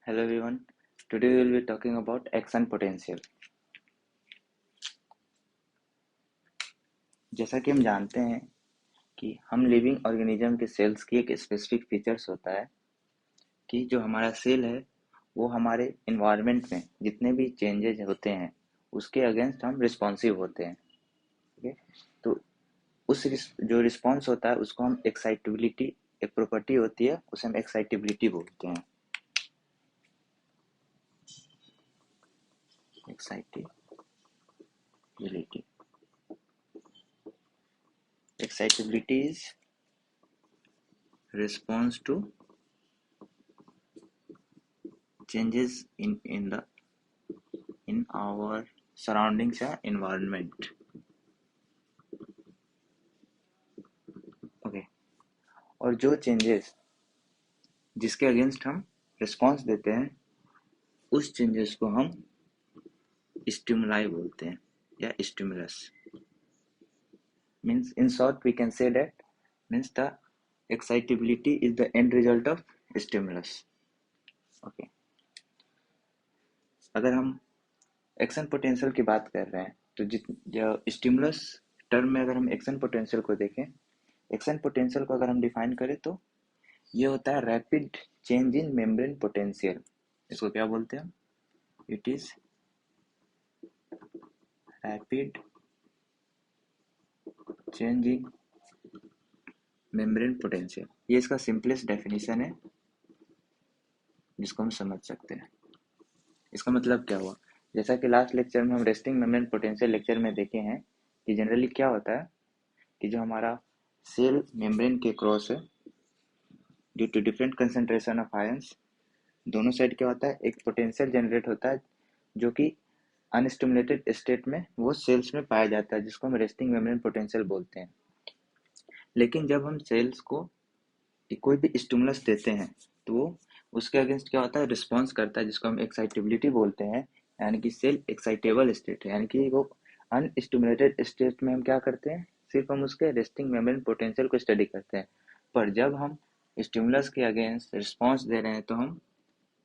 Hello everyone. Today we will be talking about action potential. जैसा कि हम जानते हैं कि हम लिविंग ऑर्गेनिज्म के सेल्स की एक स्पेसिफिक फीचर्स होता है कि जो हमारा सेल है वो हमारे इन्वायरमेंट में जितने भी चेंजेज होते हैं उसके अगेंस्ट हम रिस्पॉन्सिव होते हैं। ओके, तो जो रिस्पॉन्स होता है उसको हम एक्साइटेबिलिटी, एक प्रॉपर्टी होती है उसे हम एक्साइटेबिलिटी बोलते हैं। Excitability excitability is response to changes in our surroundings या environment. ओके, और जो चेंजेस जिसके अगेंस्ट हम रिस्पॉन्स देते हैं उस चेंजेस को हम स्टिमुलाई बोलते हैं या stimulus. Means in short we can say that means the excitability is the end result of stimulus. Okay, अगर हम एक्शन पोटेंशियल की बात कर रहे हैं तो जो स्टिमुलस टर्म में अगर हम एक्शन पोटेंशियल को देखें, एक्शन पोटेंशियल को अगर हम डिफाइन करें तो ये होता है rapid change in membrane potential. इसको क्या बोलते हैं? It is rapid change in membrane potential. ये इसका सिंपलेस्ट डेफिनेशन है जिसको हम समझ सकते हैं। इसका मतलब क्या हुआ, जैसा कि लास्ट लेक्चर में हम रेस्टिंग मेम्ब्रेन पोटेंशियल लेक्चर में देखे हैं कि जनरली क्या होता है कि जो हमारा सेल मेम्ब्रेन के क्रॉस है due to different concentration of ions, दोनों साइड क्या होता है, एक पोटेंशियल जनरेट होता है जो कि अनस्टिमुलेटेड स्टेट में वो सेल्स में पाया जाता है जिसको हम रेस्टिंग मेम्ब्रेन पोटेंशियल बोलते हैं। लेकिन जब हम सेल्स को कोई भी स्टिमुलस देते हैं तो वो उसके अगेंस्ट क्या होता है, रिस्पॉन्स करता है जिसको हम एक्साइटेबिलिटी बोलते हैं। यानी कि सेल एक्साइटेबल स्टेट है, यानी कि वो अनस्टिमुलेटेड स्टेट में हम क्या करते हैं, सिर्फ हम उसके रेस्टिंग मेम्ब्रेन पोटेंशियल को स्टडी करते हैं। पर जब हम स्टिमुलस के अगेंस्ट रिस्पॉन्स दे रहे हैं तो हम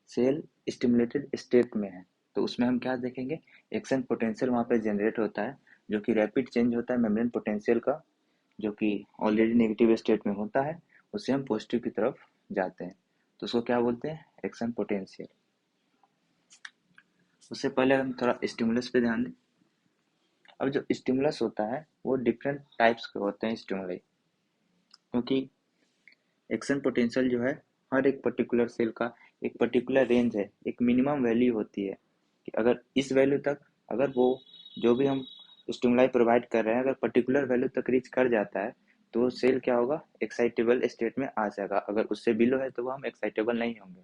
सेल स्टिमुलेटेड स्टेट में है, तो उसमें हम क्या देखेंगे, एक्शन पोटेंशियल वहाँ पे जनरेट होता है जो कि रैपिड चेंज होता है मेम्ब्रेन पोटेंशियल का, जो कि ऑलरेडी नेगेटिव स्टेट में होता है, उससे हम पॉजिटिव की तरफ जाते हैं, तो उसको क्या बोलते हैं, एक्शन पोटेंशियल। उससे पहले हम थोड़ा स्टिमुलस पे ध्यान दें। अब जो स्टिमुलस होता है वो डिफरेंट टाइप्स के होते हैं स्टिमुलाई, क्योंकि एक्शन पोटेंशियल जो है हर एक पर्टिकुलर सेल का एक पर्टिकुलर रेंज है, एक मिनिमम वैल्यू होती है कि अगर इस वैल्यू तक, अगर वो जो भी हम स्टिमुलाई प्रोवाइड कर रहे हैं अगर पर्टिकुलर वैल्यू तक रीच कर जाता है तो सेल क्या होगा, एक्साइटेबल स्टेट में आ जाएगा। अगर उससे बिलो है तो वो हम एक्साइटेबल नहीं होंगे।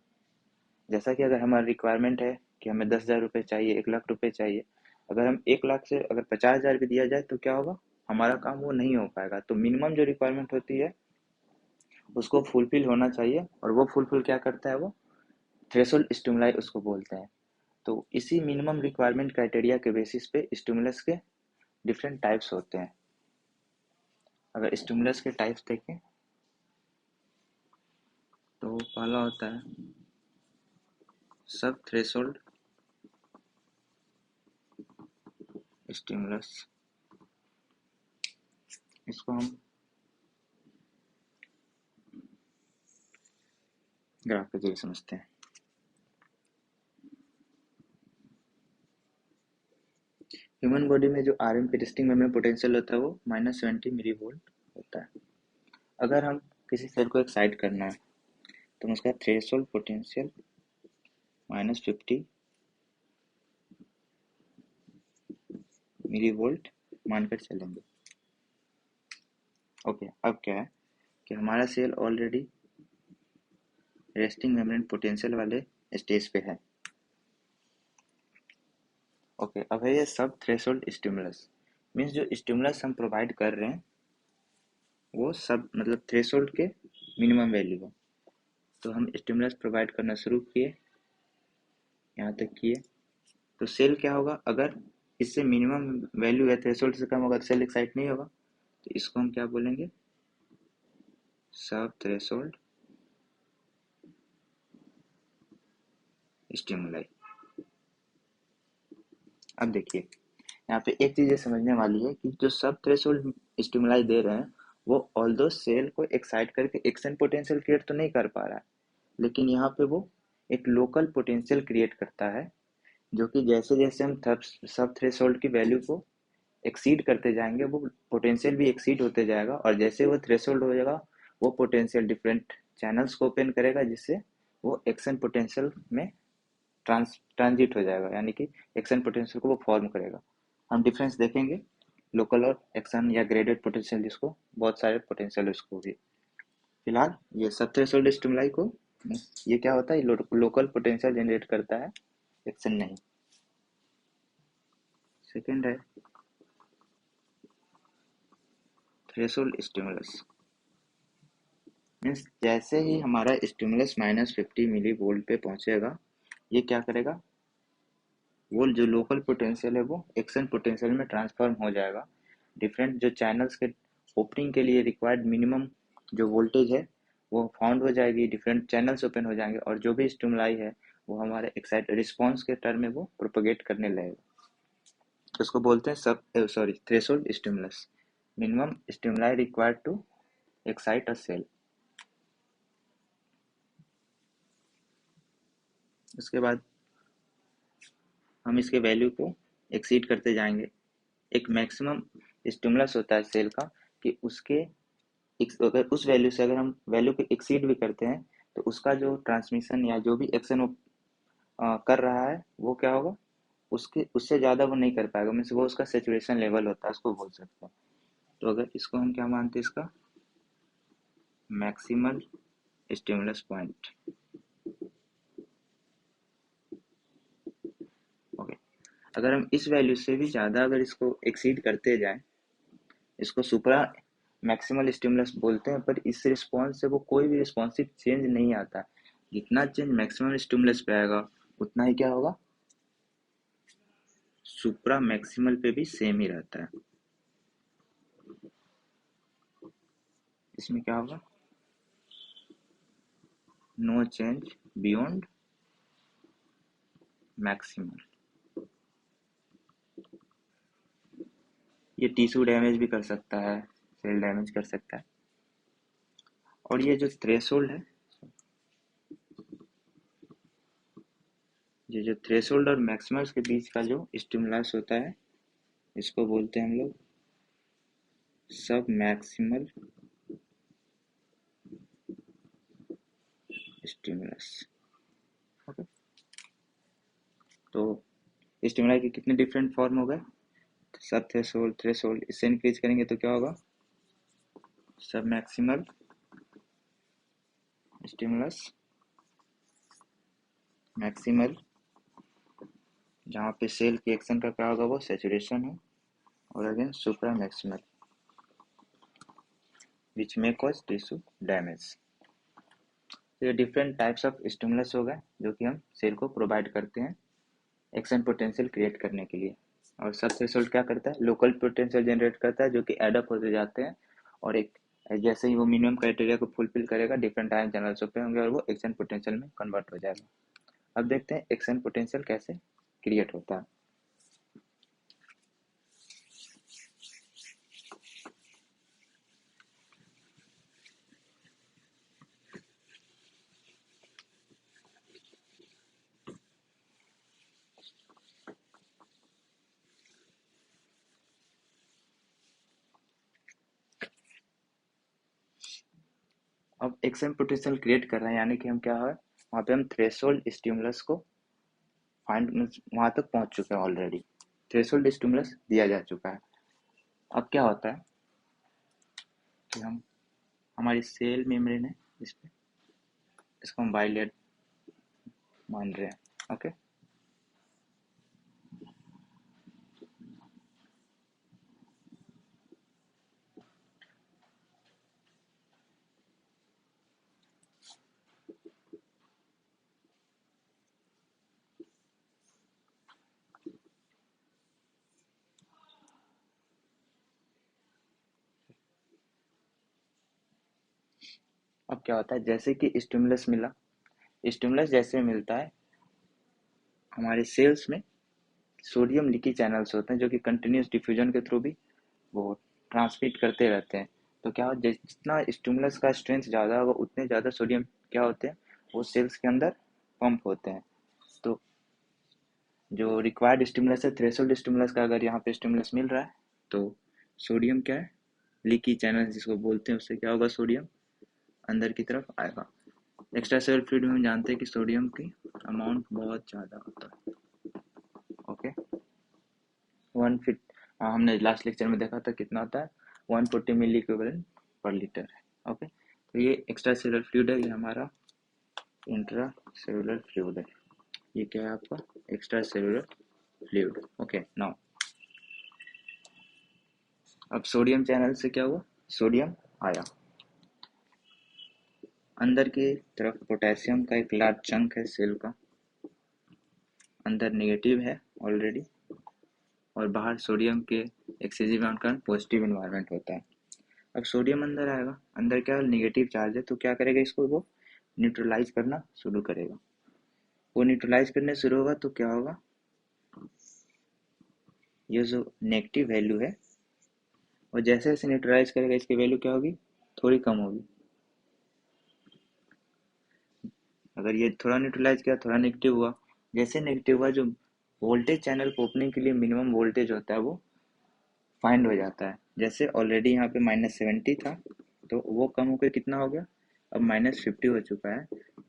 जैसा कि अगर हमारी रिक्वायरमेंट है कि हमें 10,000 रुपये चाहिए, 1,00,000 रुपये चाहिए, अगर हम 1,00,000 से अगर 50,000 भी दिया जाए तो क्या होगा, हमारा काम वो नहीं हो पाएगा। तो मिनिमम जो रिक्वायरमेंट होती है उसको फुलफिल होना चाहिए, और वो फुलफिल क्या करता है, वो थ्रेशोल्ड स्टिमुलाई उसको बोलते हैं। तो इसी मिनिमम रिक्वायरमेंट क्राइटेरिया के बेसिस पे स्टिमुलस के डिफरेंट टाइप्स होते हैं। अगर स्टिमुलस के टाइप्स देखें तो पहला होता है सब थ्रेशोल्ड स्टिमुलस। इसको हम ग्राफ के जरिए समझते हैं। ह्यूमन बॉडी में जो R M P resting membrane potential होता है वो -70 मिली वोल्ट होता है। अगर हम किसी सेल को एक्साइट करना है तो हम उसका थ्रेशोल्ड पोटेंशियल -50 मिली वोल्ट मानकर चलेंगे। ओके, अब क्या है कि हमारा cell already resting membrane potential वाले स्टेज पे है। ओके, अब है ये सब थ्रेशोल्ड स्टिमुलस। मीन्स जो स्टिमुलस हम प्रोवाइड कर रहे हैं वो सब मतलब थ्रेशोल्ड के मिनिमम वैल्यू हो। तो हम स्टिमुलस प्रोवाइड करना शुरू किए, यहाँ तक किए, तो सेल क्या होगा, अगर इससे मिनिमम वैल्यू है थ्रेशोल्ड से कम होगा तो सेल एक्साइट नहीं होगा। तो इसको हम क्या बोलेंगे, सब थ्रेशोल्ड स्टिमुलाई। अब देखिए यहाँ पे एक चीज ये समझने वाली है कि जो सब थ्रेशोल्ड स्टिमुलाई दे रहे हैं वो ऑल्दो सेल को एक्साइट करके एक्शन पोटेंशियल क्रिएट तो नहीं कर पा रहा है, लेकिन यहाँ पे वो एक लोकल पोटेंशियल क्रिएट करता है, जो कि जैसे जैसे हम सब थ्रेशोल्ड की वैल्यू को एक्सीड करते जाएंगे वो पोटेंशियल भी एक्सीड होते जाएगा, और जैसे वो थ्रेशोल्ड हो जाएगा वो पोटेंशियल डिफरेंट चैनल्स को ओपन करेगा, जिससे वो एक्शन पोटेंशियल में ट्रांजिट हो जाएगा, यानी कि एक्शन पोटेंशियल को वो फॉर्म करेगा। हम डिफरेंस देखेंगे लोकल और एक्शन या ग्रेडेड पोटेंशियल, जिसको बहुत सारे पोटेंशियल उसको भी। फिलहाल ये सब थ्रेशोल्ड स्टिमुलाई को ये क्या होता है, लोकल पोटेंशियल जनरेट करता है, एक्शन नहीं। सेकंड है थ्रेशोल्ड स्टिमुलस। मीन्स जैसे ही हमारा स्टिमुलस -50 मिली वोल्ट पे पहुंचेगा, ये क्या करेगा, वो जो लोकल पोटेंशियल है वो एक्शन पोटेंशियल में ट्रांसफॉर्म हो जाएगा। डिफरेंट जो चैनल्स के ओपनिंग के लिए रिक्वायर्ड मिनिमम जो वोल्टेज है वो फाउंड हो जाएगी, डिफरेंट चैनल्स ओपन हो जाएंगे, और जो भी स्टिमुलाई है वो हमारे एक्साइट रिस्पॉन्स के टर्म में वो प्रोपोगेट करने लगेगा। उसको बोलते हैं sub sorry threshold stimulus, minimum stimuli required to excite a cell. उसके बाद हम इसके वैल्यू को एक्सीड करते जाएंगे। एक मैक्सिमम स्टिमुलस होता है सेल का कि उसके अगर उस वैल्यू से अगर हम वैल्यू को एक्सीड भी करते हैं तो उसका जो ट्रांसमिशन या जो भी एक्शन वो कर रहा है वो क्या होगा, उसके उससे ज़्यादा वो नहीं कर पाएगा, मीन्स वो उसका सेचुरेशन लेवल होता है, उसको बोल सकते हैं। तो अगर इसको हम क्या मानते हैं, इसका मैक्सिमल स्टिमुलस पॉइंट। ओके, अगर हम इस वैल्यू से भी ज़्यादा अगर इसको एक्सीड करते जाएं, इसको सुपरा मैक्सिमल स्टिमुलस बोलते हैं, पर इस रिस्पॉन्स से वो कोई भी रिस्पॉन्सिव चेंज नहीं आता। जितना चेंज मैक्सिमम स्टिमुलस पे आएगा उतना ही क्या होगा, सुप्रा मैक्सिमल पे भी सेम ही रहता है। इसमें क्या होगा, नो चेंज बियॉन्ड मैक्सिमल। ये टिश्यू डैमेज भी कर सकता है, सेल डैमेज कर सकता है। और ये जो थ्रेशोल्ड है, ये जो थ्रेशोल्ड और मैक्सिमल्स के बीच का जो स्टिमुलस होता है इसको बोलते हैं हम लोग सब मैक्सिमल स्टिमुलस। ओके, तो स्टिमुलाई के कितने डिफरेंट फॉर्म हो गए, सब थ्रेशोल्ड थ्रेशोल्ड, इससे इंक्रीज करेंगे तो क्या होगा, सब मैक्सिमल स्टिमुलस मैक्सिमल, जहाँ पे सेल की एक्शन का क्या होगा, वो सैचुरेशन है, और अगेन सुप्रा मैक्सिमल विच मे कॉज टिश्यू डैमेज। तो ये डिफरेंट टाइप्स ऑफ स्टिमुलस हो गए जो कि हम सेल को प्रोवाइड करते हैं एक्शन पोटेंशियल क्रिएट करने के लिए। और सब थ्रेशोल्ड क्या करता है, लोकल पोटेंशियल जनरेट करता है, जो कि एडअप होते जाते हैं, और एक जैसे ही वो मिनिमम क्राइटेरिया को फुलफिल करेगा डिफरेंट टाइम चैनल्स ओपन होंगे और वो एक्शन पोटेंशियल में कन्वर्ट हो जाएगा। अब देखते हैं एक्शन पोटेंशियल कैसे क्रिएट होता है। अब एक्शन पोटेंशियल क्रिएट कर रहे हैं, यानी कि हम क्या है, वहाँ पे हम थ्रेशोल्ड स्टिमुलस को फाइंड, वहाँ तक पहुँच चुके हैं ऑलरेडी, थ्रेशोल्ड स्टिमुलस दिया जा चुका है। अब क्या होता है कि हम हमारी सेल मेमोरी ने इस पे इसको हम वायलेट मान रहे हैं। ओके, अब क्या होता है, जैसे कि स्टिमुलस मिला, स्टिमुलस जैसे मिलता है हमारे सेल्स में सोडियम लीकी चैनल्स होते हैं जो कि कंटिन्यूस डिफ्यूजन के थ्रू भी वो ट्रांसमिट करते रहते हैं। तो क्या जितना स्टिमुलस का स्ट्रेंथ ज़्यादा होगा उतने ज़्यादा सोडियम क्या होते हैं वो सेल्स के अंदर पंप होते हैं। तो जो रिक्वायर्ड स्टिमुलस है थ्रेशोल्ड स्टिमुलस का अगर यहाँ पे स्टिमुलस मिल रहा है तो सोडियम क्या है लीकी चैनल जिसको बोलते हैं उससे क्या होगा सोडियम अंदर की तरफ आएगा। एक्स्ट्रा सेलुलर फ्लूइड में हम जानते हैं कि सोडियम की अमाउंट बहुत ज़्यादा होता है। ओके 1 फिट हमने लास्ट लेक्चर में देखा था कितना होता है 140 मिली इक्विवेलेंट पर लीटर है। ओके तो ये एक्स्ट्रा सेलुलर फ्लूइड है, ये हमारा इंट्रा सेलुलर फ्लूइड है। ये क्या है आपका extra cellular fluid. Okay now अब सोडियम चैनल से क्या हुआ सोडियम आया अंदर की तरफ पोटेशियम का एक लार्ज चंक है सेल का अंदर नेगेटिव है ऑलरेडी और बाहर सोडियम के एक्सेसिव अमाउंट का पॉजिटिव इन्वायरमेंट होता है। अब सोडियम अंदर आएगा अंदर क्या नेगेटिव चार्ज है तो क्या करेगा इसको वो न्यूट्रलाइज करना शुरू करेगा। वो न्यूट्रलाइज करने शुरू होगा तो क्या होगा ये जो नेगेटिव वैल्यू है और जैसे जैसे न्यूट्रलाइज करेगा इसकी वैल्यू क्या होगी थोड़ी कम होगी। अगर ये थोड़ा न्यूट्रलाइज किया थोड़ा नेगेटिव हुआ जैसे नेगेटिव हुआ जो वोल्टेज चैनल को ओपनिंग के लिए मिनिमम वोल्टेज होता है वो फाइंड हो जाता है। जैसे ऑलरेडी यहाँ पे -70 था तो वो कम होकर कितना हो गया अब -50 हो चुका है।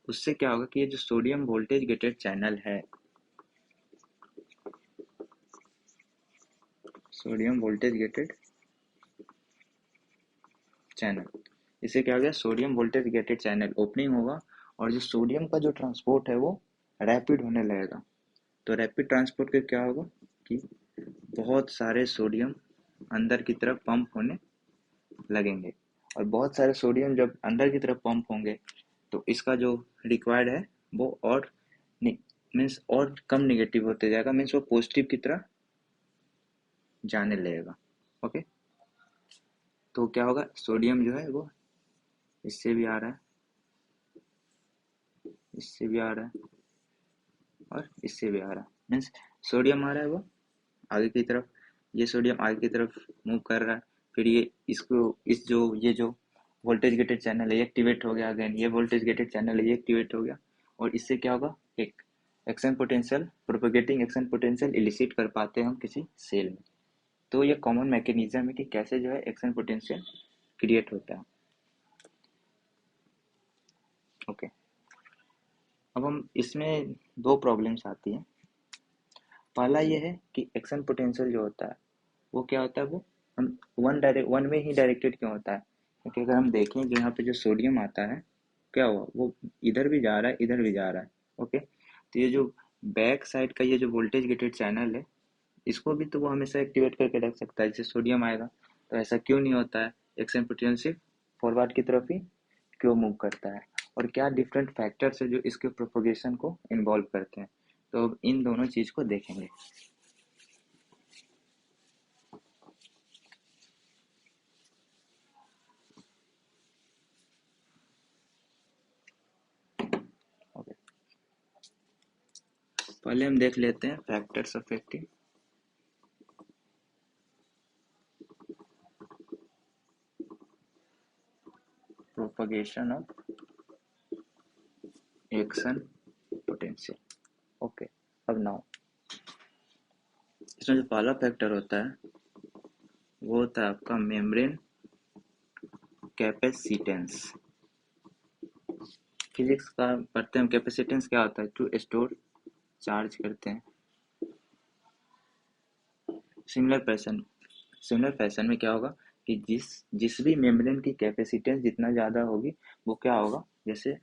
उससे क्या होगा कि ये जो सोडियम वोल्टेज गेटेड चैनल है सोडियम वोल्टेज गेटेड चैनल इससे क्या हो गया sodium voltage gated channel opening होगा और जो सोडियम का जो ट्रांसपोर्ट है वो रैपिड होने लगेगा। तो रैपिड ट्रांसपोर्ट के क्या होगा कि बहुत सारे सोडियम अंदर की तरफ पंप होने लगेंगे और बहुत सारे सोडियम जब अंदर की तरफ पंप होंगे तो इसका जो रिक्वायर्ड है वो और मीन्स और कम नेगेटिव होते जाएगा मीन्स वो पॉजिटिव की तरह जाने लगेगा। ओके तो क्या होगा सोडियम जो है वो इससे भी आ रहा है इससे भी आ रहा है और इससे भी आ रहा है मीन्स सोडियम आ रहा है वो आगे की तरफ ये सोडियम आगे की तरफ मूव कर रहा है फिर ये इसको इस जो ये जो वोल्टेज गेटेड चैनल है ये एक्टिवेट हो गया अगेन ये वोल्टेज गेटेड चैनल है ये एक्टिवेट हो गया और इससे क्या होगा एक action potential propagating action potential illicit कर पाते हैं हम किसी सेल में। तो ये कॉमन मैकेनिज्म है कि कैसे जो है एक्शन पोटेंशियल क्रिएट होता है। ओके अब हम इसमें दो प्रॉब्लम्स आती हैं। पहला ये है कि एक्शन पोटेंशियल जो होता है वो क्या होता है वो हम वन में ही डायरेक्टेड क्यों होता है क्योंकि अगर हम देखें जो यहाँ पे जो सोडियम आता है क्या हुआ वो इधर भी जा रहा है इधर भी जा रहा है। ओके तो ये जो बैक साइड का ये जो वोल्टेज गेटेड चैनल है इसको भी तो वो हमेशा एक्टिवेट करके रख सकता है जैसे सोडियम आएगा तो ऐसा क्यों नहीं होता है एक्शन पोटेंशियल फॉरवर्ड की तरफ ही क्यों मूव करता है और क्या डिफरेंट फैक्टर्स है जो इसके प्रोपोगेशन को इन्वॉल्व करते हैं। तो अब इन दोनों चीज को देखेंगे। ओके पहले हम देख लेते हैं factors affecting propagation of action potential. Okay अब नाउ इसमें जो पहला फैक्टर होता है वो होता है आपका मेम्ब्रेन कैपेसिटेंस। फिजिक्स का पढ़ते हैं कैपेसिटेंस क्या होता है टू स्टोर चार्ज करते हैं। सिमिलर फैशन सिमिलर फैशन में क्या होगा कि जिस भी मेम्ब्रेन की कैपेसिटेंस जितना ज़्यादा होगी वो क्या होगा जैसे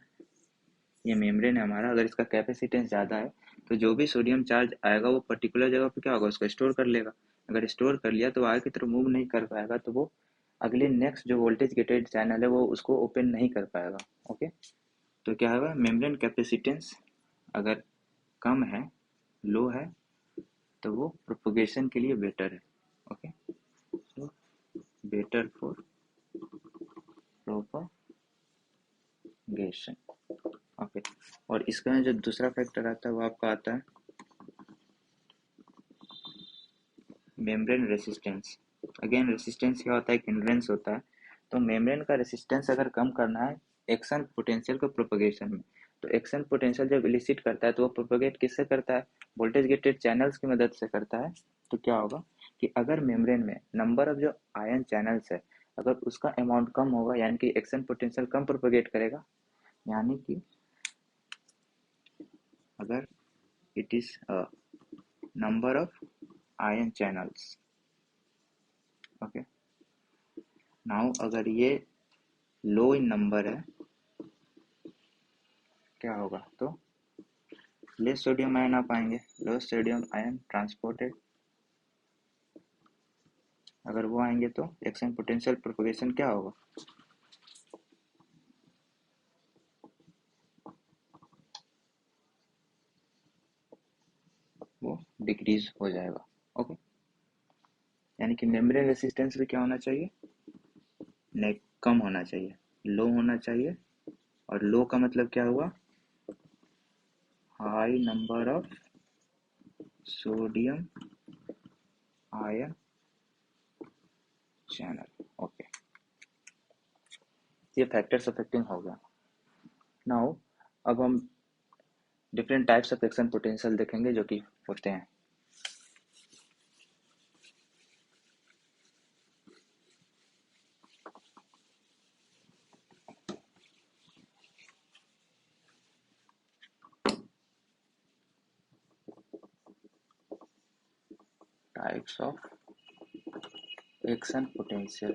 ये मेम्ब्रेन है हमारा अगर इसका कैपेसिटेंस ज़्यादा है तो जो भी सोडियम चार्ज आएगा वो पर्टिकुलर जगह पे क्या होगा उसको स्टोर कर लेगा। अगर स्टोर कर लिया तो आगे की तरफ मूव नहीं कर पाएगा तो वो अगले नेक्स्ट जो वोल्टेज गेटेड चैनल है वो उसको ओपन नहीं कर पाएगा। ओके तो क्या होगा मेम्ब्रेन कैपेसिटेंस अगर कम है लो है तो वो प्रोपोगेशन के लिए बेटर है। Okay so better for propagation. Okay और इसका जो दूसरा फैक्टर आता है वो आपका आता है मेम्ब्रेन रेसिस्टेंस। अगेन रेसिस्टेंस क्या होता है, एक हिंड्रेंस होता है। तो मेम्ब्रेन का रेसिस्टेंस अगर कम करना है एक्शन पोटेंशियल को प्रोपगेशन में, तो एक्शन पोटेंशियल जब इलिसिट करता है तो वो प्रोपगेट किससे करता है, वोल्टेज गेटेड चैनल्स की मदद से करता है। तो क्या होगा कि अगर मेम्ब्रेन में नंबर ऑफ जो आयन चैनल्स है अगर उसका अमाउंट कम होगा यानी कि एक्शन पोटेंशियल कम प्रोपगेट करेगा, यानी कि अगर it is number of ion channels, okay. Now अगर ये लो इन नंबर है क्या होगा, तो लेस सोडियम आयन आ पाएंगे, लो सोडियम आयन ट्रांसपोर्टेड, अगर वो आएंगे तो एक्शन पोटेंशियल प्रोपगेशन क्या होगा, वो डिक्रीज हो जाएगा, ओके। यानी कि मेम्ब्रेन रेसिस्टेंस भी क्या होना चाहिए, नेट कम होना चाहिए, लो होना चाहिए। और लो का मतलब क्या हुआ, high number of sodium ion channel, okay. ये फैक्टर्स अफेक्टिंग हो गया। नाउ अब हम different types of action potential देखेंगे जो कि होते हैं। Types of action potential,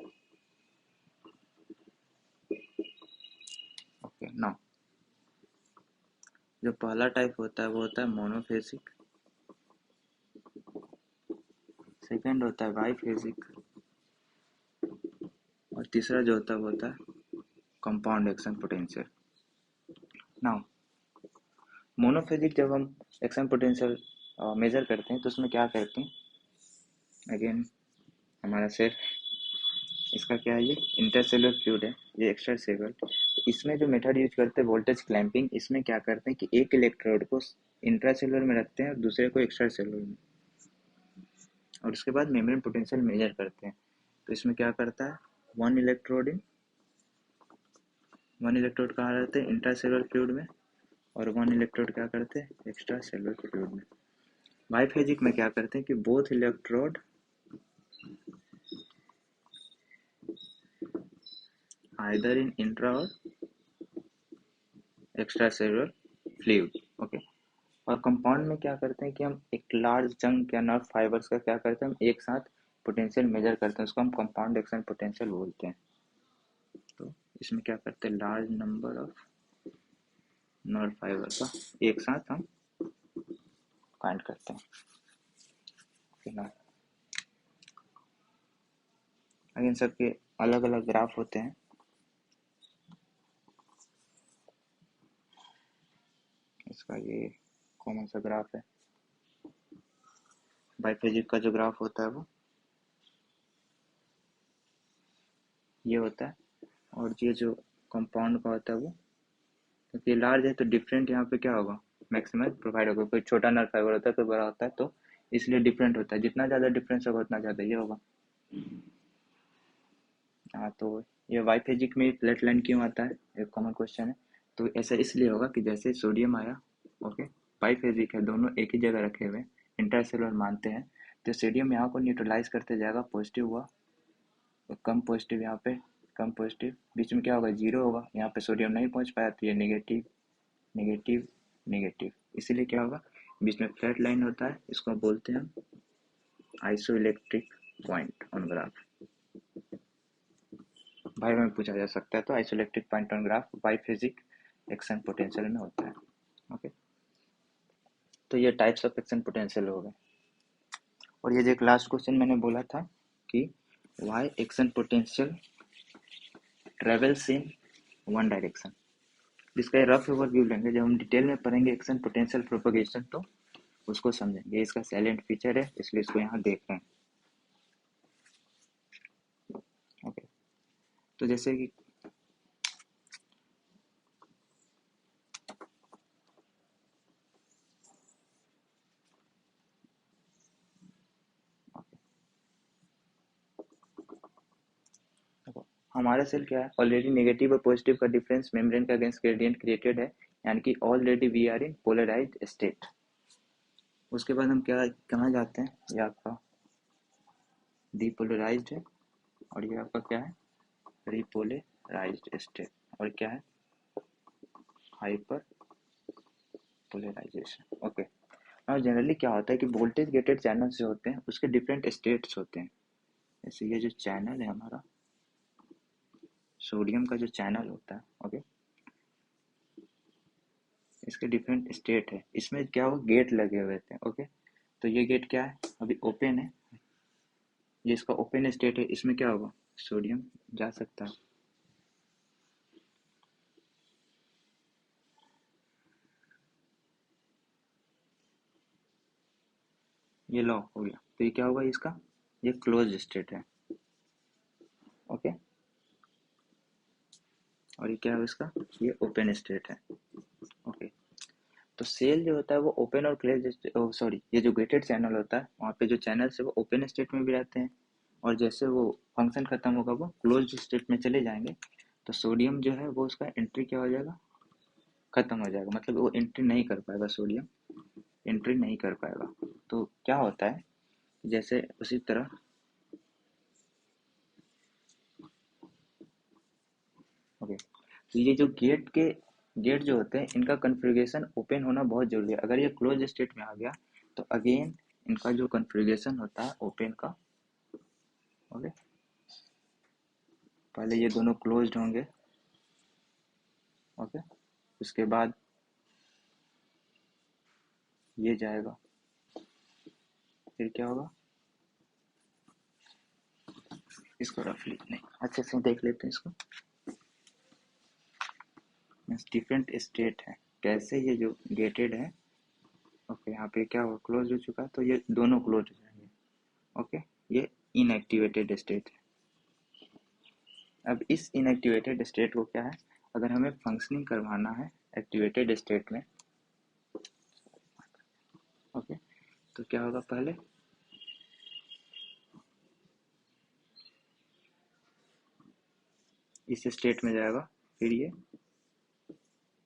okay. Now जो पहला टाइप होता है वो होता है मोनोफेजिक, सेकंड होता है बाईफेजिक, और तीसरा जो होता है वो होता है compound action potential. Now monophasic जब हम एक्शन पोटेंशियल मेजर करते हैं तो उसमें क्या करते हैं, अगेन हमारा सेल, इसका क्या है, ये इंटरसेलुलर फ्लूइड है, ये एक्स्ट्रा सेलुलर। तो इसमें जो मेथड यूज करते हैं वोल्टेज क्लैंपिंग, इसमें क्या करते हैं कि एक इलेक्ट्रोड को इंट्रासेलुलर में रखते हैं और दूसरे को एक्स्ट्रा सेलुलर में, और उसके बाद मेम्ब्रेन पोटेंशियल मेजर करते हैं। तो इसमें क्या करता है, वन इलेक्ट्रोड इन, वन इलेक्ट्रोड कहाँ रहते हैं, इंट्रासेलुलर फ्लूइड में, और वन इलेक्ट्रोड क्या करते हैं, एक्स्ट्रा सेलुलर फ्लूइड में। बाइफेजिक में क्या करते हैं कि both electrode either in intra और एक्स्ट्रा सेलुलर फ्लूइड, ओके। और कंपाउंड में क्या करते हैं कि हम एक लार्ज चंक या नर्व फाइबर्स का क्या करते हैं, हम एक साथ पोटेंशियल मेजर करते हैं, उसको हम कंपाउंड एक्शन पोटेंशियल बोलते हैं। तो इसमें क्या करते हैं, large number of nerve fibre का एक साथ हम काइंड करते हैं, फिर अगेन सबके अलग अलग ग्राफ होते हैं। इसका ये कॉमन सा ग्राफ है, बाइफेजिक का जो ग्राफ होता है वो ये होता है, और ये जो कंपाउंड का होता है वो, क्योंकि लार्ज है तो डिफरेंट यहाँ पे क्या होगा, मैक्सिमम प्रोवाइड होगा, कोई छोटा नर्व फाइबर होता है कोई बड़ा होता है, तो इसलिए डिफरेंट होता है, जितना ज़्यादा डिफरेंस होगा उतना ज़्यादा ये होगा। हाँ, तो ये बाइफेजिक में फ्लैट लाइन क्यों आता है, एक कॉमन क्वेश्चन है। तो ऐसा इसलिए होगा कि जैसे सोडियम आया, ओके, बाइफेजिक है, दोनों एक ही जगह रखे हुए, इंटरसेलुलर मानते हैं, तो सोडियम यहाँ को न्यूट्रलाइज करते जाएगा, पॉजिटिव हुआ तो कम पॉजिटिव, यहाँ पे कम पॉजिटिव, बीच में क्या होगा, जीरो होगा, यहाँ पे सोडियम नहीं पहुँच पाया तो ये नेगेटिव नेगेटिव नेगेटिव, इसीलिए क्या होगा, बीच में फ्लैट लाइन होता है, इसको बोलते हैं हम आइसोइलेक्ट्रिक पॉइंट ऑन ग्राफ। भाई में पूछा जा सकता है, तो isoelectric point on graph biphasic action potential में होता है, ओके। तो ये टाइप्स ऑफ एक्शन पोटेंशियल हो गए। और ये जो एक लास्ट क्वेश्चन मैंने बोला था कि why action potential travels in one direction, इसका रफ ओवरव्यू लेंगे, जब हम डिटेल में पढ़ेंगे एक्शन पोटेंशियल प्रोपगेशन तो उसको समझेंगे, इसका साइलेंट फीचर है इसलिए इसको यहाँ देख रहे हैं, ओके। तो जैसे कि हमारा सेल क्या है, ऑलरेडी नेगेटिव और पॉजिटिव का डिफरेंस मेम्ब्रेन का अगेंस्ट ग्रेडियंट क्रिएटेड है, यानी कि already we are in polarized state. उसके बाद हम क्या कहाँ जाते हैं, ये आपका डीपोलराइज्ड है और ये आपका क्या है, रिपोलराइज्ड स्टेट, और क्या है, हाइपर पोलराइजेशन। ओके, और जनरली क्या होता है कि वोल्टेज गेटेड चैनल जो होते हैं उसके डिफरेंट स्टेट्स होते हैं। जैसे ये जो चैनल है हमारा, सोडियम का जो चैनल होता है, ओके, इसके डिफरेंट स्टेट है। इसमें क्या हो, गेट लगे हुए थे, ओके। तो ये गेट क्या है, अभी ओपन है, ये इसका ओपन स्टेट है। इसमें क्या होगा, सोडियम जा सकता है, ये लॉक हो गया। तो ये क्या होगा इसका, ये क्लोज स्टेट है, ओके। और ये क्या है इसका, ये ओपन स्टेट है, ओके। तो सेल जो होता है वो ओपन और क्लोज, सॉरी, ये जो गेटेड चैनल होता है वहाँ पे जो चैनल्स है वो ओपन स्टेट में भी रहते हैं, और जैसे वो फंक्शन खत्म होगा वो क्लोज स्टेट में चले जाएंगे, तो सोडियम जो है वो उसका एंट्री क्या हो जाएगा, खत्म हो जाएगा, मतलब वो एंट्री नहीं कर पाएगा, सोडियम एंट्री नहीं कर पाएगा। तो क्या होता है, जैसे उसी तरह, ओके, तो ये जो गेट जो होते हैं इनका कॉन्फ़िगरेशन ओपन होना बहुत जरूरी है। अगर ये क्लोज स्टेट में आ गया तो अगेन इनका जो कॉन्फ़िगरेशन होता है ओपन का, ओके, पहले ये दोनों क्लोज्ड होंगे, ओके, उसके बाद ये जाएगा, फिर क्या होगा, इसको रफली नहीं अच्छे से देख लेते हैं इसको, डिफरेंट स्टेट है कैसे ये जो गेटेड है, ओके, यहाँ पे क्या हुआ, क्लोज हो चुका है, तो ये दोनों क्लोज हो जाएंगे, ओके। ये इनएक्टिवेटेड स्टेट है। अब इस इनएक्टिवेटेड स्टेट को क्या है, अगर हमें फंक्शनिंग करवाना है एक्टिवेटेड स्टेट में, ओके, तो क्या होगा, पहले इस स्टेट में जाएगा, फिर ये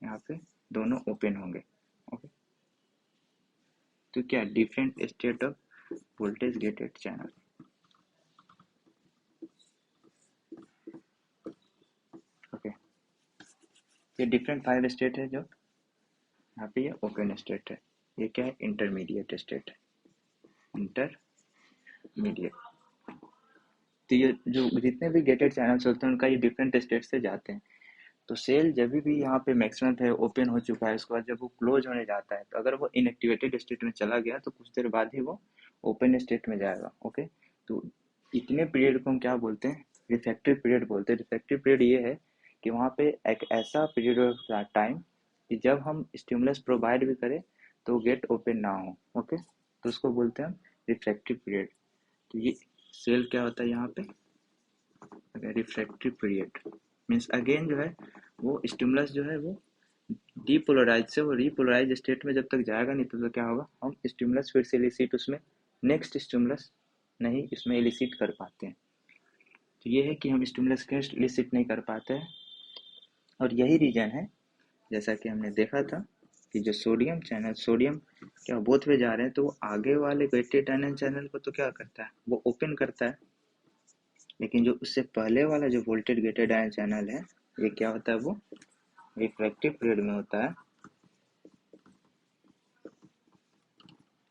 यहाँ पे दोनों ओपन होंगे, ओके। तो क्या, different state of voltage gated channel, okay. ये डिफरेंट 5 स्टेट है, जो यहाँ पे ये ओपन स्टेट है, ये क्या है, इंटरमीडिएट स्टेट है, इंटरमीडिएट। तो ये जो जितने भी गेटेड चैनल्स होते हैं उनका ये डिफरेंट स्टेट से जाते हैं। तो सेल जब भी यहाँ पे मैक्सिमम है ओपन हो चुका है, उसके बाद जब वो क्लोज होने जाता है, तो अगर वो इनएक्टिवेटेड स्टेट में चला गया तो कुछ देर बाद ही वो ओपन स्टेट में जाएगा, ओके। तो इतने पीरियड को हम क्या बोलते हैं, रिफ्रैक्टिव पीरियड बोलते हैं। रिफ्रैक्टिव पीरियड ये है कि वहाँ पे एक ऐसा पीरियड ऑफ टाइम कि जब हम स्टिमुलस प्रोवाइड भी करें तो गेट ओपन ना हो, ओके, तो उसको बोलते हैं हम रिफ्रैक्टिव पीरियड। तो ये सेल क्या होता है यहाँ पे, रिफ्रैक्टिव पीरियड मीन्स अगेन जो है वो स्टिमुलस जो है वो डीपोलराइज से वो रीपोलराइज स्टेट में जब तक जाएगा नहीं, तो क्या होगा, हम स्टिमुलस फिर से इलिसिट उसमें नेक्स्ट स्टिमुलस नहीं इसमें इलिसिट कर पाते हैं। तो ये है कि हम स्टिमुलस के इलिसिट नहीं कर पाते हैं, और यही रीजन है, जैसा कि हमने देखा था कि जो सोडियम चैनल, सोडियम क्या बोथ वे जा रहे हैं, तो वो आगे वाले गेटेड आयन चैनल को तो क्या करता है, वो ओपन करता है, लेकिन जो उससे पहले वाला जो वोल्टेज गेटेड आयन चैनल है, ये क्या होता है, वो रिफ्रैक्टिव पीरियड में होता है,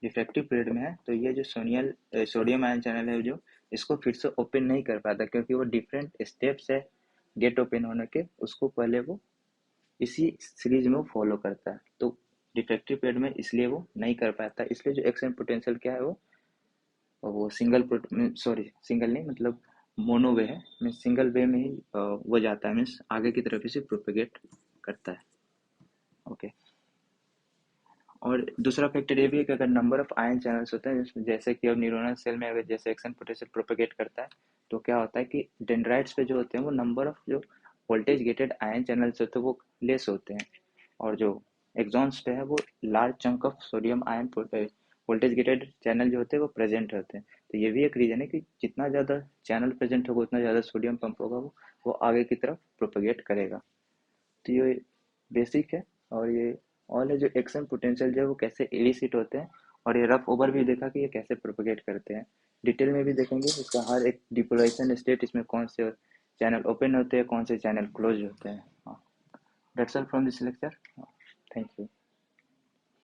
रिफ्रैक्टिव पीरियड में है। तो ये जो सोडियम आयन चैनल है जो इसको फिर से ओपन नहीं कर पाता, क्योंकि वो डिफरेंट स्टेप्स है गेट ओपन होने के, उसको पहले वो इसी सीरीज में वो फॉलो करता है। तो रिफ्रैक्टिव पीरियड में इसलिए वो नहीं कर पाता, इसलिए जो एक्शन पोटेंशियल क्या है वो सिंगल, सॉरी सिंगल नहीं मतलब मोनो वे है, मीन्स सिंगल वे में ही वो जाता है, मीन्स आगे की तरफ इसे प्रोपेगेट करता है, ओके। और दूसरा फैक्टर ये भी है कि अगर नंबर ऑफ आयन चैनल्स होते हैं, जैसे कि अब न्यूरोनल सेल में अगर जैसे एक्शन पोटेंशियल प्रोपेगेट करता है, तो क्या होता है कि डेंड्राइट्स पे जो होते हैं वो नंबर ऑफ जो वोल्टेज गेटेड आयन चैनल्स होते हैं वो लेस होते हैं, और जो एक्सॉन्स पे है वो large chunk of sodium ion voltage gated channel जो होते हैं वो प्रेजेंट होते हैं। तो ये भी एक रीज़न है कि जितना ज़्यादा चैनल प्रेजेंट होगा उतना ज़्यादा सोडियम पंप होगा वो आगे की तरफ प्रोपेगेट करेगा। तो ये बेसिक है। और ये ऑल है जो एक्शन पोटेंशियल जो है वो कैसे इलिसिट होते हैं, और ये रफ ओवर भी देखा कि ये कैसे प्रोपेगेट करते हैं। डिटेल में भी देखेंगे इसका हर एक डिपोलाइजेशन स्टेट, इसमें कौन से चैनल ओपन होते हैं, कौन से चैनल क्लोज होते हैं। हाँ, that's all from this lecture. Thank you.